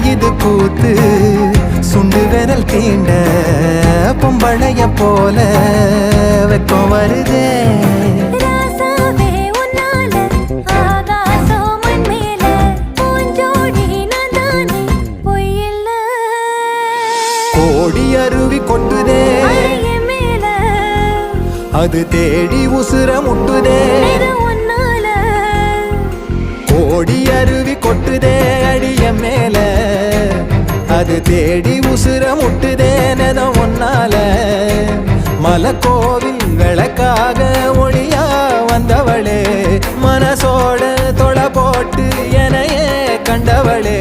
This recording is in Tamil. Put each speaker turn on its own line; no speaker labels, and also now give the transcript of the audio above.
இது கூத்து சுண்டு விரல் தீண்ட பொம்பளைய போல வெக்கம் வருதே கோடி அருவி கொட்டுதே அது தேடி உசுர முட்டுதே கோடி அருவி கொட்டுதே அடிய மேல அது தேடி உசுர முட்டுதே நெத ஒன்னால மலக்கோவில் விளக்காக ஒளியா வந்தவளே மனசோட தொலை போட்டு எனையே கண்டவளே